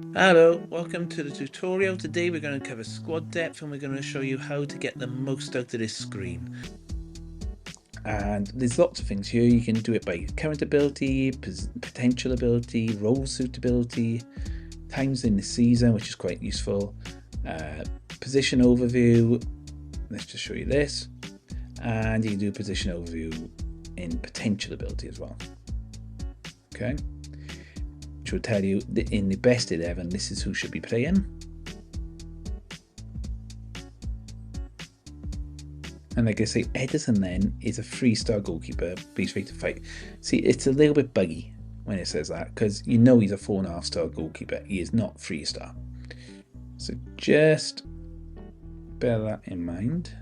Hello, welcome to the tutorial. Today we're going to cover squad depth and we're going to show you how to get the most out of this screen. And there's lots of things here. You can do it by current ability, potential ability, role suitability, times in the season, which is quite useful, position overview. Let's just show you this. And you can do a position overview in potential ability as well. Okay. Which will tell you that in the best 11, this is who should be playing. And like I say, Edison then is a 3-star goalkeeper, he's ready to fight. See, it's a little bit buggy when it says that, because you know he's a 4.5-star goalkeeper. He is not 3-star. So just bear that in mind.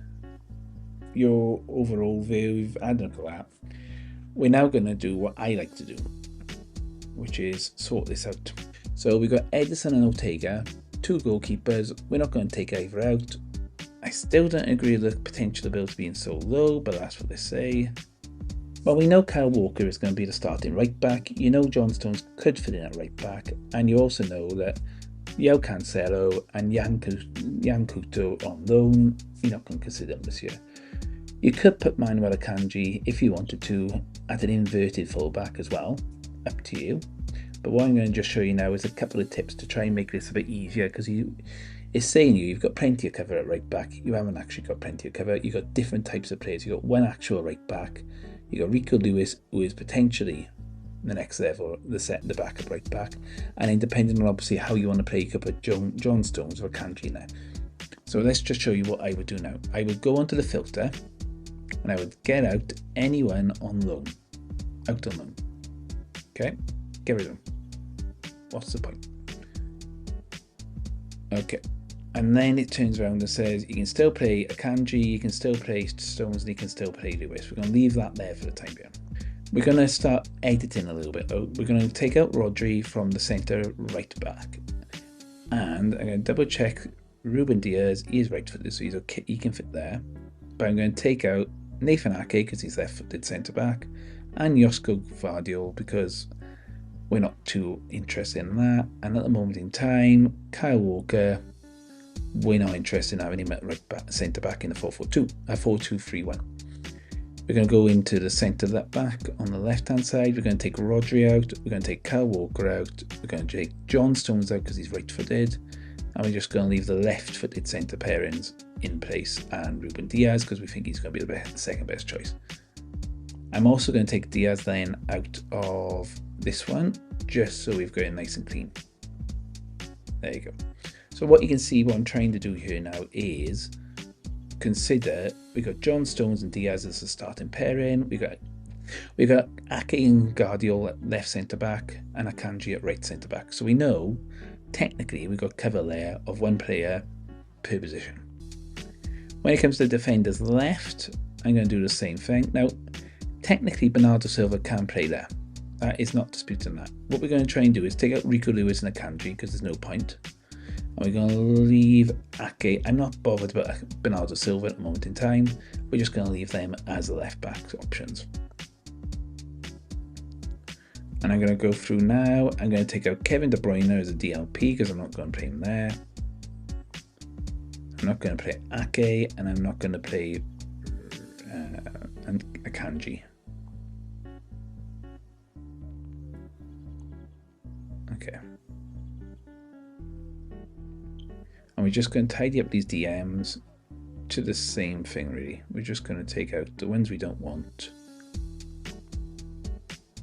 Your overall view, you've had a look at that. We're now going to do what I like to do, which is sort this out. So we've got Edison and Ortega, 2 goalkeepers. We're not going to take either out. I still don't agree with the potential ability being so low, but that's what they say. Well, we know Kyle Walker is going to be the starting right back. You know John Stones could fit in at right back. And you also know that João Cancelo and Yan Couto on loan, you're not going to consider them this year. You could put Manuel Akanji, if you wanted to, at an inverted fullback as well. Up to you. But what I'm going to just show you now is a couple of tips to try and make this a bit easier, because it's saying you've got plenty of cover at right back. You haven't actually got plenty of cover. You've got different types of players. You've got one actual right back. You've got Rico Lewis, who is potentially the next level, the backup right back. And then depending on obviously how you want to play, you could put John Stones or Kanji now. So let's just show you what I would do now. I would go onto the filter and I would get out anyone on loan. Out on loan. Okay, get rid of them. What's the point? Okay, and then it turns around and says you can still play Akanji, you can still play Stones, and you can still play Lewis. We're going to leave that there for the time being. We're going to start editing a little bit though. We're going to take out Rodri from the centre right back. And I'm going to double check Ruben Diaz. He is right footed, so he's okay, he can fit there. But I'm going to take out Nathan Ake because he's left footed centre back. And Josko Gvardiol because we're not too interested in that. And at the moment in time, Kyle Walker, we're not interested in having him at right back, centre back in the 4-4-2, 4-2-3-1. We're going to go into the centre left back on the left hand side. We're going to take Rodri out. We're going to take Kyle Walker out. We're going to take John Stones out because he's right footed. And we're just going to leave the left footed centre pairings in place and Ruben Diaz because we think he's going to be the second best choice. I'm also going to take Diaz then out of this one, just so we've got it nice and clean. There you go. So what you can see, what I'm trying to do here now is consider we've got John Stones and Diaz as the starting pairing. We've got Ake and Gvardiol at left centre back and Akanji at right centre back. So we know technically we've got cover there of one player per position. When it comes to defenders left, I'm going to do the same thing. Now, technically, Bernardo Silva can play there. That is not disputing that. What we're going to try and do is take out Rico Lewis and Akanji because there's no point. And we're going to leave Ake. I'm not bothered about Bernardo Silva at the moment in time. We're just going to leave them as the left back options. And I'm going to go through now. I'm going to take out Kevin De Bruyne as a DLP because I'm not going to play him there. I'm not going to play Ake and I'm not going to play Akanji. Okay. And we're just going to tidy up these DMs to the same thing really. We're just going to take out the ones we don't want.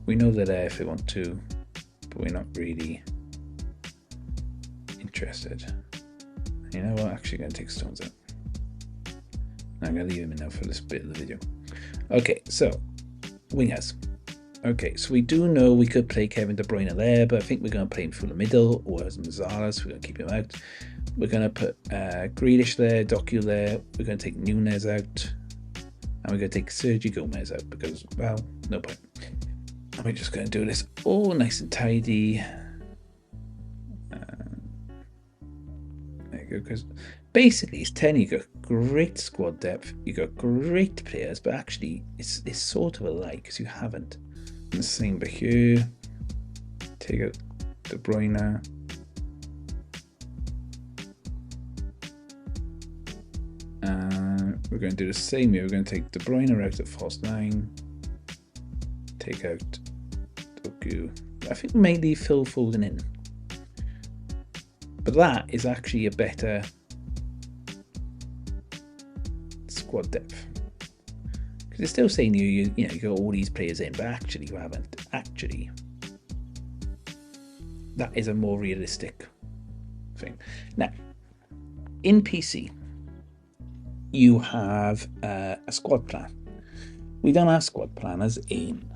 We know they're there if we want to, but we're not really interested. You know what? I'm actually going to take Stones out. I'm going to leave him in now for this bit of the video. Okay, so wingers. Okay, so we do know we could play Kevin De Bruyne there, but I think we're going to play him through the middle, or as Mazzara, so we're going to keep him out. We're going to put Grealish there, Doku there. We're going to take Nunes out, and we're going to take Sergio Gomez out because, well, no point. And we're just going to do this all nice and tidy. There you go, because basically it's telling you got great squad depth, you got great players, but actually it's sort of a lie because you haven't. And the same but here. Take out De Bruyne. We're going to do the same here. We're going to take De Bruyne out at false 9. Take out Doku. I think we may leave Phil Foden in. But that is actually a better squad depth. Because it's still saying you got all these players in, but actually you haven't. Actually, that is a more realistic thing. Now, in PC, you have a squad plan. We don't have squad planners in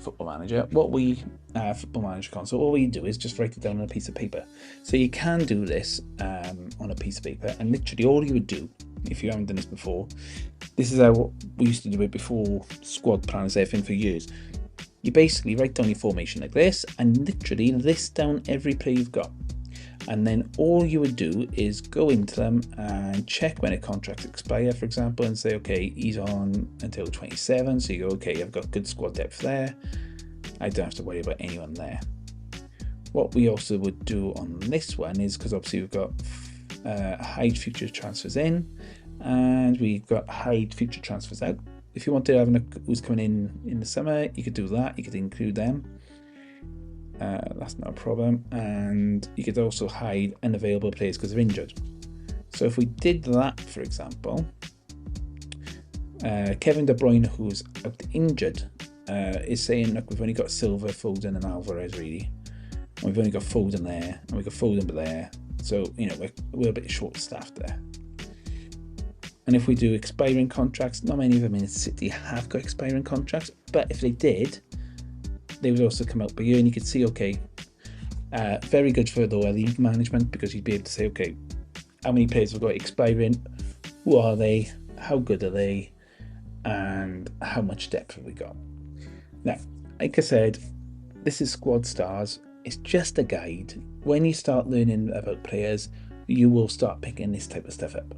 Football Manager. What we have Football Manager console, all we do is just write it down on a piece of paper. So you can do this on a piece of paper, and literally all you would do, if you haven't done this before, this is how we used to do it before squad planners, everything for years. You basically write down your formation like this, and literally list down every player you've got. And then all you would do is go into them and check when a contract expires, for example, and say, okay, he's on until 27. So you go, okay, I've got good squad depth there. I don't have to worry about anyone there. What we also would do on this one is, because obviously we've got hide future transfers in, and we've got hide future transfers out. If you want to have a look who's coming in the summer, you could do that. You could include them. That's not a problem. And you could also hide unavailable players because they're injured. So if we did that, for example, Kevin De Bruyne, who's out injured, is saying, look, we've only got Silva, Foden and Alvarez really. And we've only got Foden there, and we've got Foden there. So, we're a bit short-staffed there. And if we do expiring contracts, not many of them in City have got expiring contracts, but if they did, they would also come out by year, and you could see, okay, very good for the league management, because you'd be able to say, okay, how many players have got expiring, who are they, how good are they, and how much depth have we got. Now, like I said, this is Squad Stars. It's just a guide. When you start learning about players, you will start picking this type of stuff up.